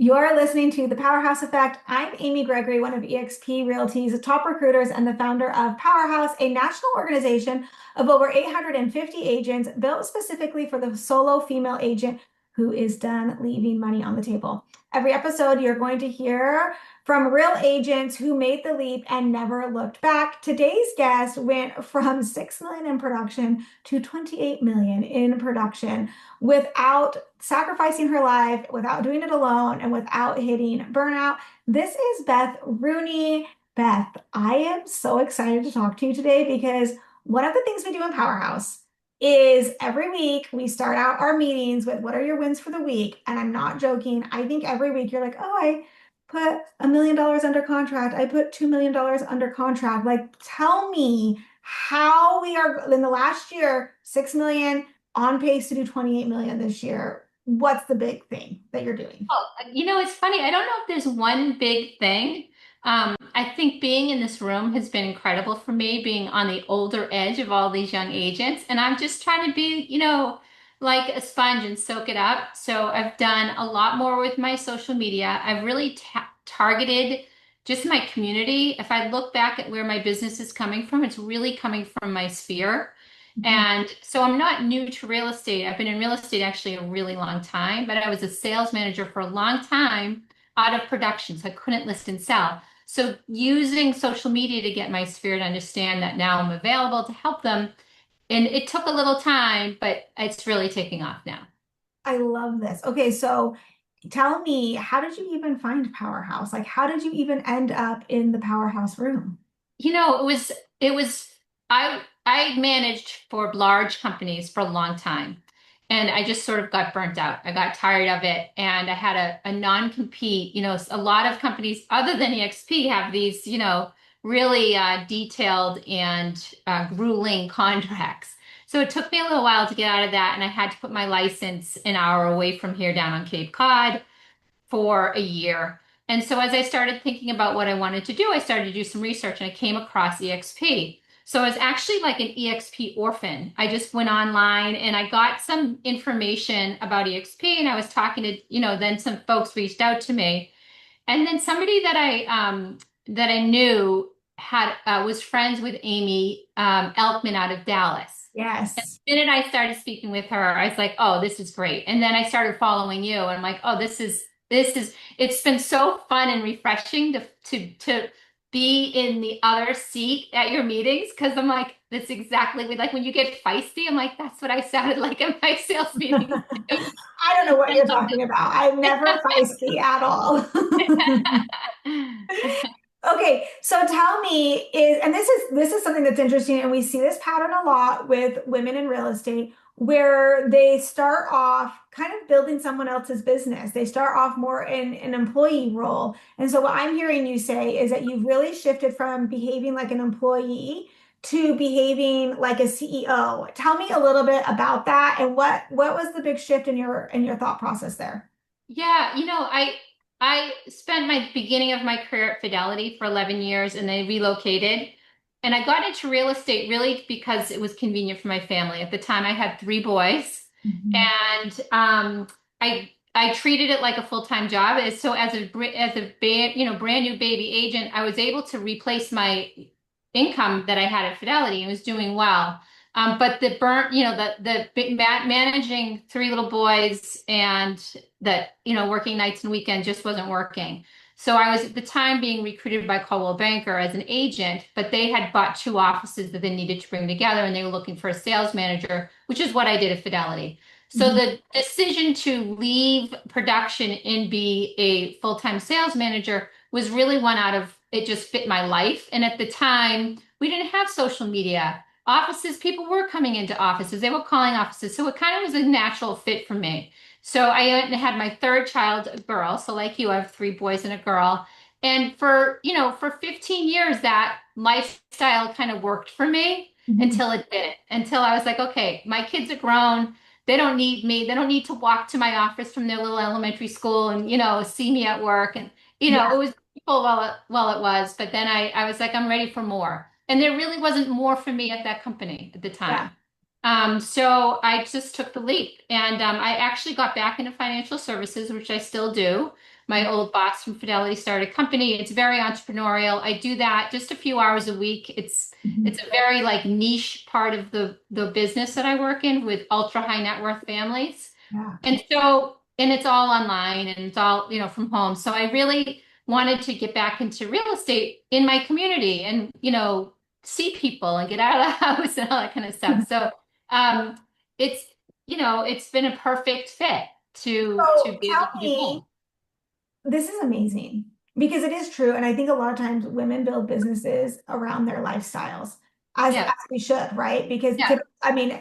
You're listening to The Powerhouse Effect. I'm Amy Gregory, one of eXp Realty's top recruiters and the founder of Powerhouse, a national organization of over 850 agents built specifically for the solo female agent who is done leaving money on the table. Every episode, you're going to hear from real agents who made the leap and never looked back. Today's guest went from 6 million in production to 28 million in production without sacrificing her life, without doing it alone, and without hitting burnout. This is Beth Rooney. Beth, I am so excited to talk to you today because one of the things we do in Powerhouse is every week we start out our meetings with what are your wins for the week? And I'm not joking. I think every week you're like, oh, I put $1 million under contract. I put $2 million under contract. Like, tell me how we are in the last year, 6 million on pace to do 28 million this year. What's the big thing that you're doing? Oh, it's funny. I don't know if there's one big thing. I think being in this room has been incredible for me, being on the older edge of all these young agents. And I'm just trying to be, like a sponge and soak it up. So I've done a lot more with my social media. I've really targeted just my community. If I look back at where my business is coming from, it's really coming from my sphere. And so I'm not new to real estate. I've been in real estate actually a really long time, but I was a sales manager for a long time out of production. So I couldn't list and sell. So using social media to get my sphere to understand that now I'm available to help them. And it took a little time, but it's really taking off now. I love this. Okay, so tell me, how did you even find Powerhouse? Like, how did you even end up in the Powerhouse room? It was I managed for large companies for a long time. And I just sort of got burnt out. I got tired of it. And I had a non-compete. A lot of companies other than EXP have these, really detailed and grueling contracts. So it took me a little while to get out of that. And I had to put my license an hour away from here down on Cape Cod for a year. And so as I started thinking about what I wanted to do, I started to do some research and I came across EXP. So I was actually like an EXP orphan. I just went online and I got some information about EXP and I was talking to, then some folks reached out to me. And then somebody that I knew had was friends with Amy Elkman out of Dallas. Yes. The minute I started speaking with her, I was like, oh, this is great. And then I started following you and I'm like, oh, this is it's been so fun and refreshing to be in the other seat at your meetings because I'm like, that's exactly like when you get feisty, I'm like, that's what I sounded like at my sales meetings. I don't know what you're talking about. I'm never feisty at all. Okay, so tell me and this is something that's interesting, and we see this pattern a lot with women in real estate, where they start off kind of building someone else's business. They start off more in an employee role. And so what I'm hearing you say is that you've really shifted from behaving like an employee to behaving like a CEO. Tell me a little bit about that and what was the big shift in your thought process there? Yeah, I spent my beginning of my career at Fidelity for 11 years and then relocated. And I got into real estate really because it was convenient for my family. At the time, I had three boys, Mhm. and I treated it like a full-time job. So brand new baby agent, I was able to replace my income that I had at Fidelity and was doing well. But the burnt, managing three little boys and working nights and weekends just wasn't working. So I was at the time being recruited by Coldwell Banker as an agent, but they had bought two offices that they needed to bring together and they were looking for a sales manager, which is what I did at Fidelity. So Mhm. the decision to leave production and be a full-time sales manager was really one out of it just fit my life. And at the time, we didn't have social media. Offices, people were coming into offices, they were calling offices. So it kind of was a natural fit for me. So I had my third child, a girl. So like you, I have three boys and a girl. And for 15 years, that lifestyle kind of worked for me Mhm. until it didn't. Until I was like, okay, my kids are grown. They don't need me. They don't need to walk to my office from their little elementary school and, see me at work. And, Yeah. it was people while it was. But then I was like, I'm ready for more. And there really wasn't more for me at that company at the Yeah. time. So I just took the leap, and I actually got back into financial services, which I still do. My old boss from Fidelity started a company. It's very entrepreneurial. I do that just a few hours a week. It's Mhm. a very like niche part of the business that I work in with ultra high net worth families. Yeah. And it's all online and it's all, from home. So I really wanted to get back into real estate in my community and, see people and get out of the house and all that kind of stuff. So um, it's, it's been a perfect fit to So be able tell to do both. me, this is amazing because it is true. And I think a lot of times women build businesses around their lifestyles as Yeah. we should, right? Because Yeah. I mean,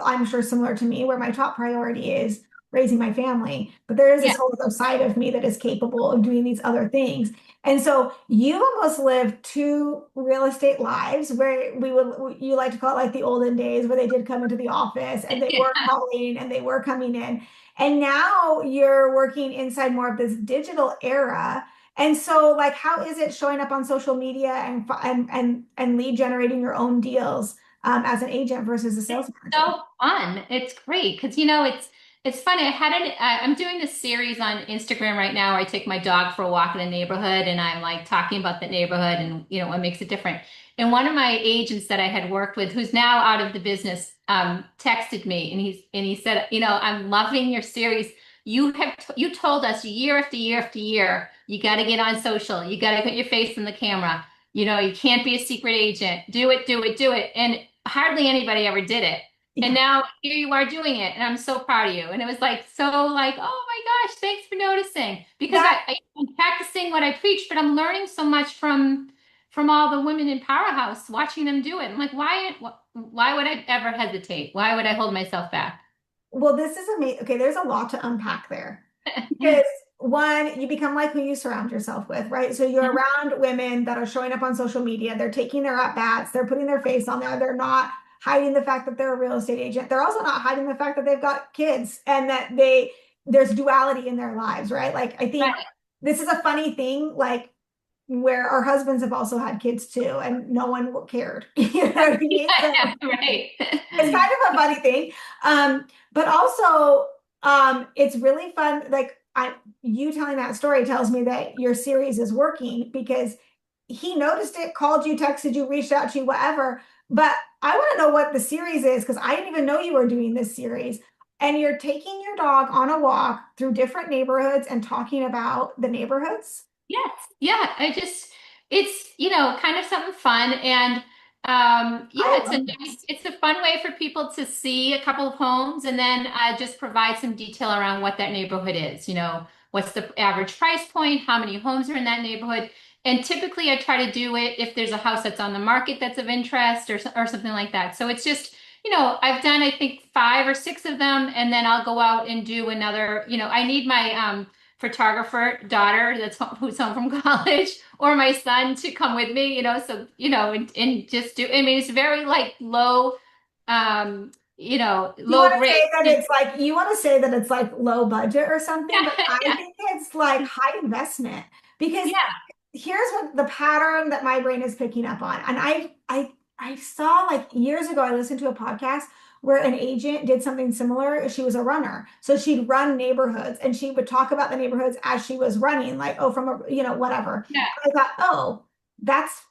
I'm sure similar to me where my top priority is raising my family, but there is Yeah. this whole other side of me that is capable of doing these other things. And so you almost lived two real estate lives where you like to call it like the olden days where they did come into the office and they were calling and they were coming in. And now you're working inside more of this digital era. And so, like, how is it showing up on social media and lead generating your own deals as an agent versus a sales manager? So fun. It's great because it's funny. I'm doing this series on Instagram right now where I take my dog for a walk in a neighborhood and I'm like talking about the neighborhood and what makes it different. And one of my agents that I had worked with, who's now out of the business, texted me and he said, I'm loving your series. You told us year after year after year, you got to get on social. You got to put your face in the camera. You can't be a secret agent. Do it, do it, do it. And hardly anybody ever did it. And Yeah. now here you are doing it, and I'm so proud of you. And it was like so like, oh my gosh, thanks for noticing. Because That I'm practicing what I preach, but I'm learning so much from all the women in Powerhouse, watching them do it. I'm like, why would I ever hesitate? Why would I hold myself back? Well, this is amazing. Okay, there's a lot to unpack there. Because one, you become like who you surround yourself with, right? So you're around women that are showing up on social media, they're taking their at bats, they're putting their face on there, they're not hiding the fact that they're a real estate agent. They're also not hiding the fact that they've got kids and that there's duality in their lives, right? Like I think Right. this is a funny thing, like where our husbands have also had kids too, and no one cared. You know what I mean? So Right. it's kind of a funny thing. But also, it's really fun. Like you telling that story tells me that your series is working because he noticed it, called you, texted you, reached out to you, whatever. But I want to know what the series is because I didn't even know you were doing this series. And you're taking your dog on a walk through different neighborhoods and talking about the neighborhoods. Yes. Yeah. It's, kind of something fun. And I yeah, love this. it's a fun way for people to see a couple of homes and then just provide some detail around what that neighborhood is. What's the average price point? How many homes are in that neighborhood? And typically I try to do it if there's a house that's on the market that's of interest or something like that. So it's just, I've done, I think, 5 or 6 of them, and then I'll go out and do another, I need my, photographer daughter who's home from college or my son to come with me, so and just do. I mean, it's very like low, You want low to grade. say that it's like you want to say that it's like low budget or something, but Yeah, I yeah, think it's like high investment because yeah, here's what the pattern that my brain is picking up on. And I saw like years ago, I listened to a podcast where an agent did something similar. She was a runner. So she'd run neighborhoods and she would talk about the neighborhoods as she was running, like, oh, from a, whatever. yeah. I thought, oh, that's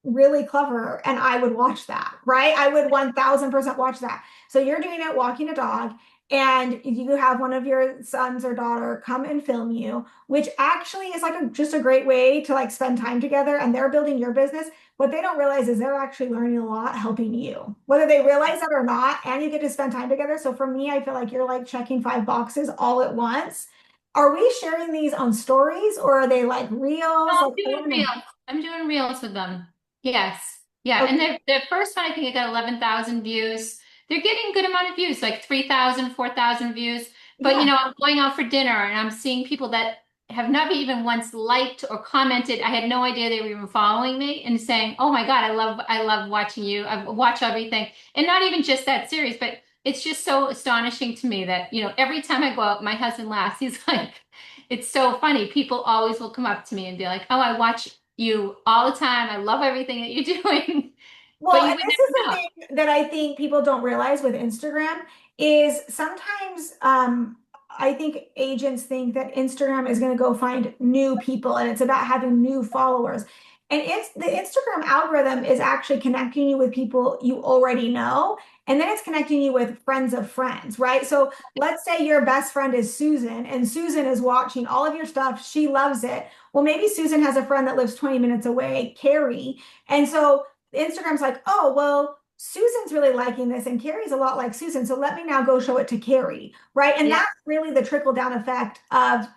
really clever. And I would watch that, right? I would 1000% watch that. So you're doing it walking a dog and you have one of your sons or daughter come and film you, which actually is like just a great way to like spend time together and they're building your business. What they don't realize is they're actually learning a lot helping you, whether they realize that or not, and you get to spend time together. So for me, I feel like you're like checking 5 boxes all at once. Are we sharing these on stories or are they like No, reels? I'm Like, I doing want to know. reels. I'm doing reels with them. Yes. Yeah. And Okay. the first one, I think it got 11,000 views. They're getting a good amount of views, like 3,000, 4,000 views. But, Yeah. I'm going out for dinner and I'm seeing people that have never even once liked or commented. I had no idea they were even following me and saying, "Oh my God, I love watching you. I watch everything." And not even just that series, but it's just so astonishing to me that, every time I go out, my husband laughs. He's like, it's so funny. People always will come up to me and be like, "Oh, I watch you all the time. I love everything that you're doing." but Well, you and would this is never the know. thing that I think people don't realize with Instagram is sometimes I think agents think that Instagram is going to go find new people and it's about having new followers. And it's the Instagram algorithm is actually connecting you with people you already know, and then it's connecting you with friends of friends, right? So let's say your best friend is Susan, and Susan is watching all of your stuff. She loves it. Well, maybe Susan has a friend that lives 20 minutes away, Carrie. And so Instagram's like, oh, well, Susan's really liking this and Carrie's a lot like Susan. So let me now go show it to Carrie, right? And Yeah. that's really the trickle down effect of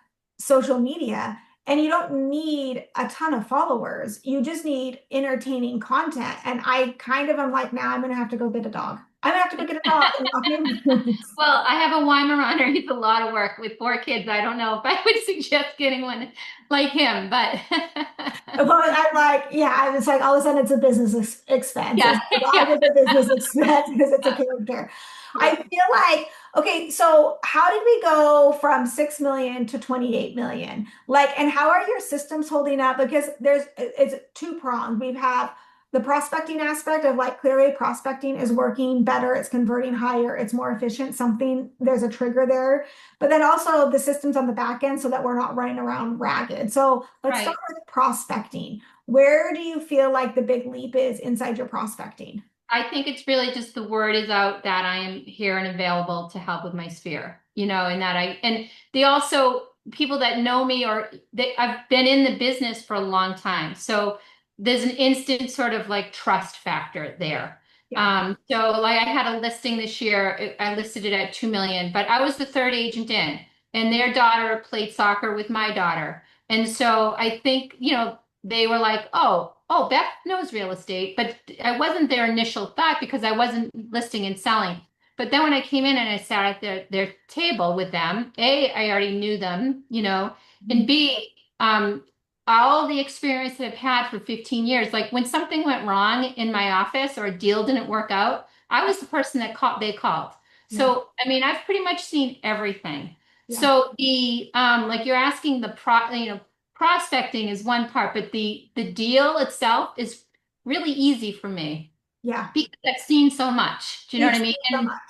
social media. And you don't need a ton of followers. You just need entertaining content. And I kind of am like, now I'm going to have to go get a dog. I'm going to have to go get a dog and walk neighborhoods. Well, I have a Weimaraner. He's a lot of work with 4 kids. I don't know if I would suggest getting one like him, but Well, I'm like, yeah, it's like all of a sudden it's a business expense. yeah, The dog yeah, is a business expense because it's a yeah, character. I yeah. feel like, okay, so how did we go from 6 million to 28 million? Like, and how are your systems holding up? Because it's two pronged. We have the prospecting aspect of like clearly prospecting is working better, it's converting higher, it's more efficient, something, there's a trigger there. But then also the systems on the back end so that we're not running around ragged. So let's start Right. with prospecting. Where do you feel like the big leap is inside your prospecting? I think it's really just the word is out that I am here and available to help with my sphere, and that and they also people that know me or I've been in the business for a long time. So there's an instant sort of like trust factor there. Yeah. So like I had a listing this year, I listed it at 2 million, but I was the third agent in, and their daughter played soccer with my daughter. And so I think, they were like, oh, Beth knows real estate, but I wasn't their initial thought because I wasn't listing and selling. But then when I came in and I sat at their table with them, A, I already knew them, and B, all the experience that I've had for 15 years, like when something went wrong in my office or a deal didn't work out, I was the person they called. Yeah. So, I mean, I've pretty much seen everything. Yeah. So like you're asking prospecting is one part, but the deal itself is really easy for me Yeah. because I've seen so much. Do you know You've what I mean? seen so much.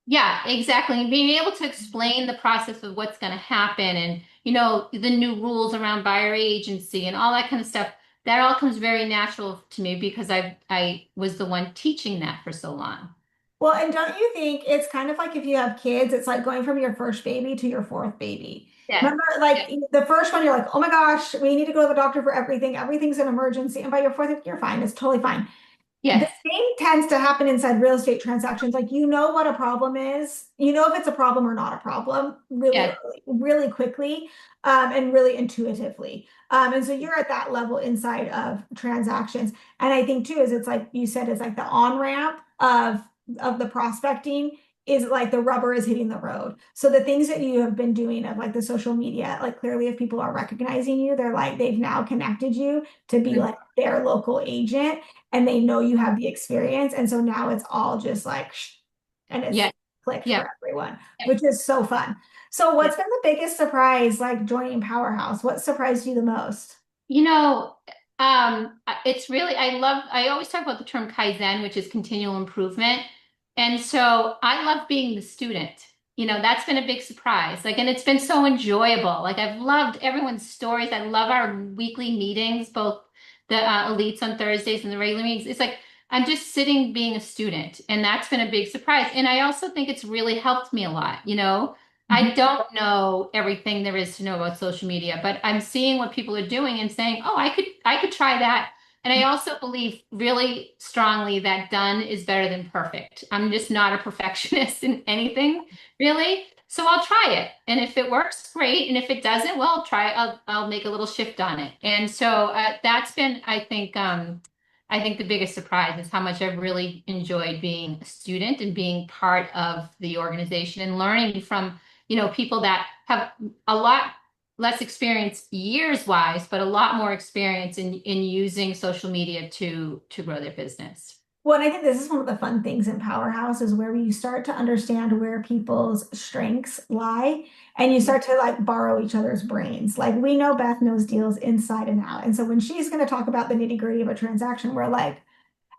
Yeah, exactly. And being able to explain the process of what's going to happen and, the new rules around buyer agency and all that kind of stuff, that all comes very natural to me because I was the one teaching that for so long. Well, and don't you think it's kind of like if you have kids, it's like going from your first baby to your fourth baby. Yeah. Remember, Yeah. like the first one, you're like, oh my gosh, we need to go to the doctor for everything. Everything's an emergency. And by your fourth, you're fine. It's totally fine. The Yes. same tends to happen inside real estate transactions. Like, you know what a problem is, you know if it's a problem or not a problem really Yes. early, really quickly, and really intuitively. And so you're at that level inside of transactions. And I think too, is it's like you said, it's like the on-ramp of the prospecting is like the rubber is hitting the road. So the things that you have been doing of like the social media, like clearly if people are recognizing you, they're like, they've now connected you to be Mhm. like their local agent and they know you have the experience. And so now it's all just like, and it's Yeah. clicked Yeah. for everyone, Yeah. which is so fun. So Yeah. what's been the biggest surprise like joining Powerhouse? What surprised you the most? You know, it's really, I always talk about the term Kaizen, which is continual improvement. And so I love being the student. That's been a big surprise. Like, and it's been so enjoyable. Like, I've loved everyone's stories. I love our weekly meetings, both the elites on Thursdays and the regular meetings. It's like, I'm just sitting being a student, and that's been a big surprise. And I also think it's really helped me a lot. Mhm. I don't know everything there is to know about social media, but I'm seeing what people are doing and saying, "Oh, I could try that." And I also believe really strongly that done is better than perfect. I'm just not a perfectionist in anything, really. So I'll try it. And if it works, great. And if it doesn't, well, I'll make a little shift on it. And so that's been, I think the biggest surprise is how much I've really enjoyed being a student and being part of the organization and learning from people that have a lot less experience years wise, but a lot more experience in using social media to grow their business. Well, and I think this is one of the fun things in Powerhouse is where you start to understand where people's strengths lie and you start to like borrow each other's brains. Like we know Beth knows deals inside and out. And so when she's going to talk about the nitty gritty of a transaction, we're like,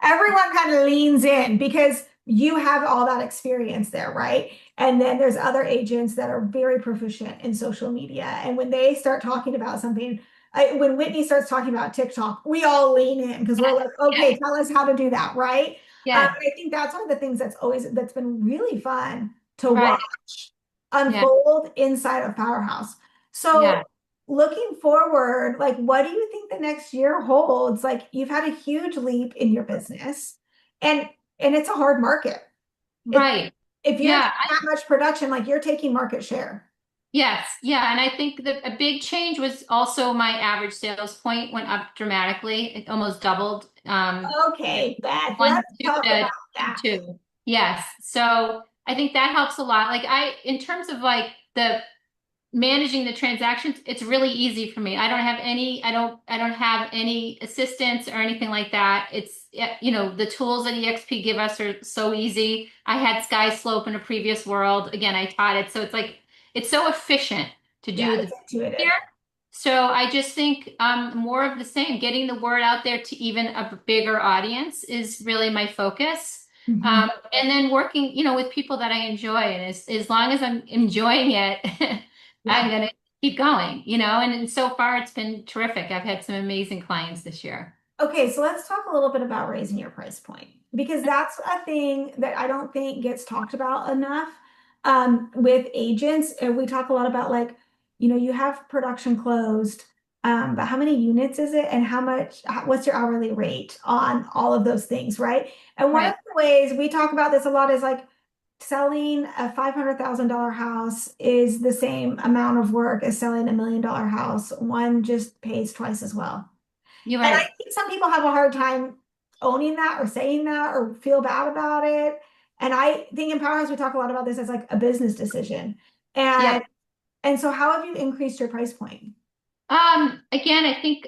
everyone kind of leans in because you have all that experience there, right? And then there's other agents that are very proficient in social media. And when they start talking about something, when Whitney starts talking about TikTok, we all lean in because we're like, Yeah, okay, tell us how to do that, right? yeah, And I think that's one of the things that's been really fun to right. watch Yeah, unfold inside of Powerhouse. So yeah, looking forward, like what do you think the next year holds? Like you've had a huge leap in your business and it's a hard market. It right. if you're Yeah, getting that much production, like you're taking market share. yes, yeah, and I think that a big change was also my average sales point went up dramatically. It almost doubled. Okay, Beth, One let's two talk to about that. two. Yes. So I think that helps a lot. Like in terms of like the managing the transactions, it's really easy for me. I don't have any assistance or anything like that. It's, the tools that EXP give us are so easy. I had Sky Slope in a previous world. Again, I taught it. So it's like, it's so efficient to Yeah, do the it's here. intuitive. So I just think more of the same, getting the word out there to even a bigger audience is really my focus. Mhm. And then working, with people that I enjoy. And as long as I'm enjoying it, I'm Yeah. going to keep going, and so far it's been terrific. I've had some amazing clients this year. Okay, so let's talk a little bit about raising your price point because that's a thing that I don't think gets talked about enough with agents. And we talk a lot about like, you have production closed, but how many units is it and what's your hourly rate on all of those things, right? And one of Right. the ways we talk about this a lot is like selling a $500,000 house is the same amount of work as selling $1 million house. One just pays twice as well. You're And I right. think some people have a hard time owning that or saying that or feel bad about it. And I think in Powerhouse we talk a lot about this as like a business decision. And Yep. so how have you increased your price point? Again, I think,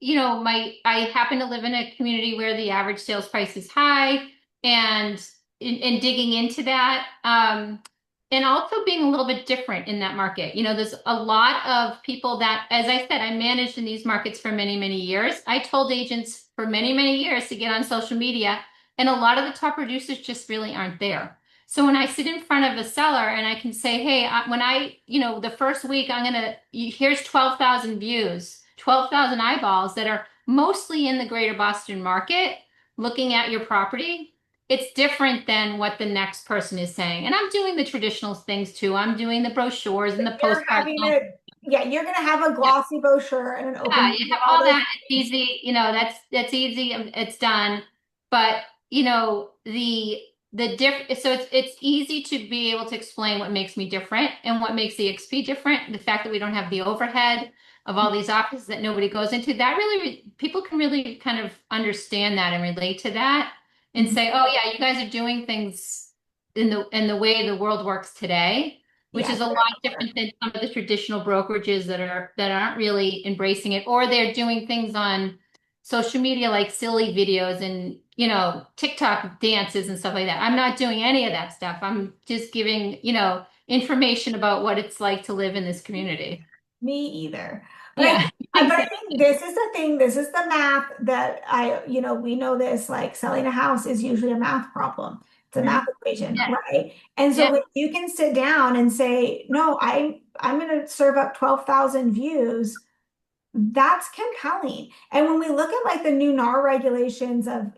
I happen to live in a community where the average sales price is high and in digging into that, and also being a little bit different in that market. There's a lot of people that, as I said, I managed in these markets for many, many years. I told agents for many, many years to get on social media, and a lot of the top producers just really aren't there. So when I sit in front of a seller and I can say, hey, the first week here's 12,000 views, 12,000 eyeballs that are mostly in the greater Boston market looking at your property. It's different than what the next person is saying. And I'm doing the traditional things too. I'm doing the brochures and the You're postcards. having it, yeah, you're gonna have a Yeah, glossy brochure and an yeah, open you and have all all those that. It's things. easy, that's easy. It's done. But so it's easy to be able to explain what makes me different and what makes the XP different. The fact that we don't have the overhead of all these offices that nobody goes into, that really people can really kind of understand that and relate to that and Mhm. say, oh yeah, you guys are doing things in the way the world works today, which Yeah, is a lot different than some of the traditional brokerages that aren't really embracing it, or they're doing things on social media like silly videos and TikTok dances and stuff like that. I'm not doing any of that stuff. I'm just giving information about what it's like to live in this community. me either. But Yeah, I exactly. think this is the thing, this is the math that we know this, like selling a house is usually a math problem. It's a math Mhm. equation, Yeah, right? And so yeah. when you can sit down and say, no, I'm gonna serve up 12,000 views, that's compelling. And when we look at like the new NAR regulations of,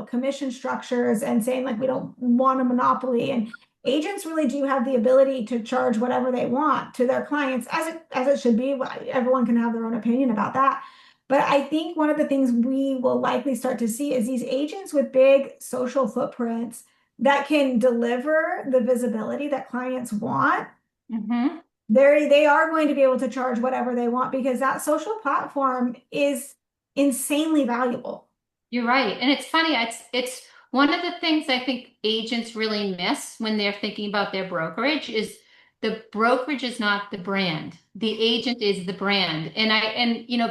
commission structures and saying like we don't want a monopoly and agents really do have the ability to charge whatever they want to their clients as it should be. Everyone can have their own opinion about that. But I think one of the things we will likely start to see is these agents with big social footprints that can deliver the visibility that clients want, Hmm. they are going to be able to charge whatever they want because that social platform is insanely valuable. You're right. And it's funny, it's one of the things I think agents really miss when they're thinking about their brokerage is the brokerage is not the brand. The agent is the brand. And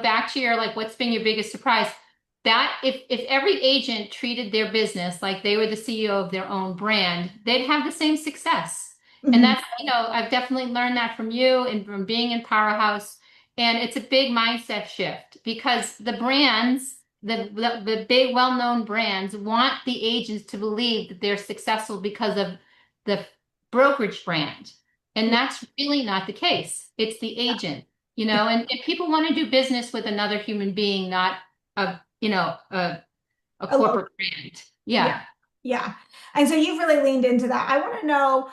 back to your like what's been your biggest surprise? That if every agent treated their business like they were the CEO of their own brand, they'd have the same success. And Mhm. that's, I've definitely learned that from you and from being in Powerhouse. And it's a big mindset shift because the brands the big well-known brands want the agents to believe that they're successful because of the brokerage brand. And Yeah. that's really not the case. It's the agent, and people want to do business with another human being, not a, a A low, corporate brand. yeah. Yeah. Yeah. And so you've really leaned into that. I want to know,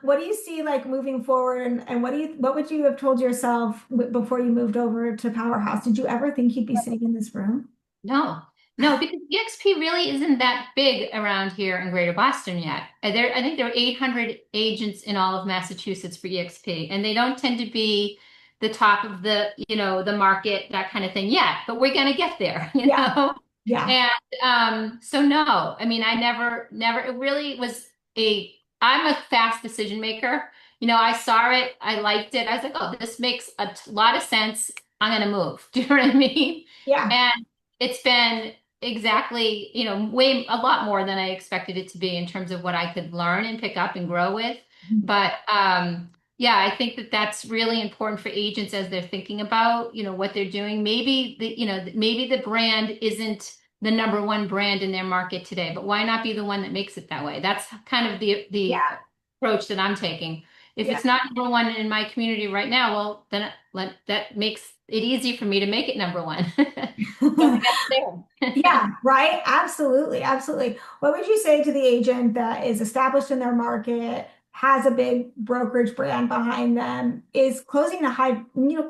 what do you see like moving forward, and what would you have told yourself before you moved over to Powerhouse? Did you ever think you'd be sitting in this room? No, no, because EXP really isn't that big around here in Greater Boston yet. I think there are 800 agents in all of Massachusetts for EXP, and they don't tend to be the top of the market, that kind of thing yet. But we're gonna get there, Yeah. Yeah. And so no, I mean, I never. It really was a. I'm a fast decision maker. I saw it, I liked it. I was like, oh, this makes a lot of sense. I'm gonna move. Do you know what I mean? Yeah. And it's been exactly, way a lot more than I expected it to be in terms of what I could learn and pick up and grow with. But yeah, I think that that's really important for agents as they're thinking about, what they're doing. Maybe the brand isn't the number one brand in their market today, but why not be the one that makes it that way? That's kind of the Yeah. approach that I'm taking. If Yeah. it's not number one in my community right now, well, then that makes it easy for me to make it number one. So we got there. Yeah, right. Absolutely. Absolutely. What would you say to the agent that is established in their market, has a big brokerage brand behind them, is closing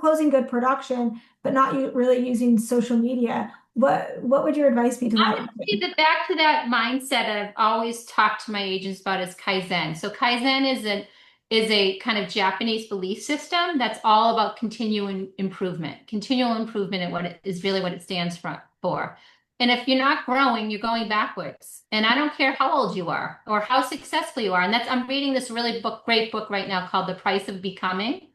closing good production, but not really using social media? What would your advice be to I that would see agent? that back to that mindset I've always talked to my agents about is Kaizen. So Kaizen is a kind of Japanese belief system that's all about continual improvement. Continual improvement at what it is really what it stands for. And if you're not growing, you're going backwards. And I don't care how old you are or how successful you are. And I'm reading this really great book right now called The Price of Becoming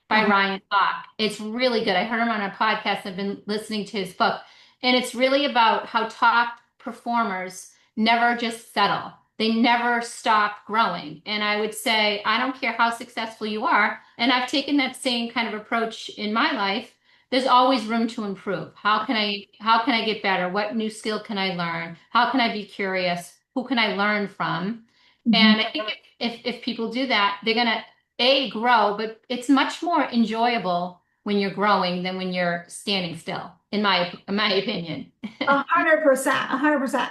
by Uh-huh. Ryan Hawk. It's really good. I heard him on a podcast. I've been listening to his book. And it's really about how top performers never just settle. They never stop growing. And I would say, I don't care how successful you are. And I've taken that same kind of approach in my life. There's always room to improve. How can I get better? What new skill can I learn? How can I be curious? Who can I learn from? Mhm. And I think if people do that, they're gonna grow, but it's much more enjoyable when you're growing than when you're standing still, in my opinion. 100%, 100%.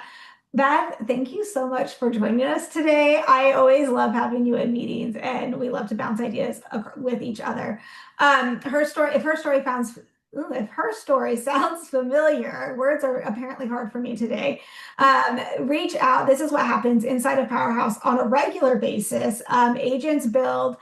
Beth, thank you so much for joining us today. I always love having you in meetings, and we love to bounce ideas with each other. If her story sounds familiar, words are apparently hard for me today. Reach out. This is what happens inside of Powerhouse on a regular basis. Agents build,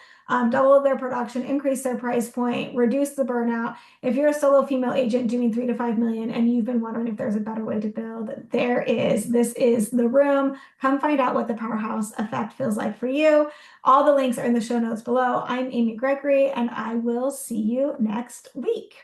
double their production, increase their price point, reduce the burnout. If you're a solo female agent doing 3 to 5 million and you've been wondering if there's a better way to build, there is. This is the room. Come find out what the Powerhouse effect feels like for you. All the links are in the show notes below. I'm Amy Gregory, and I will see you next week.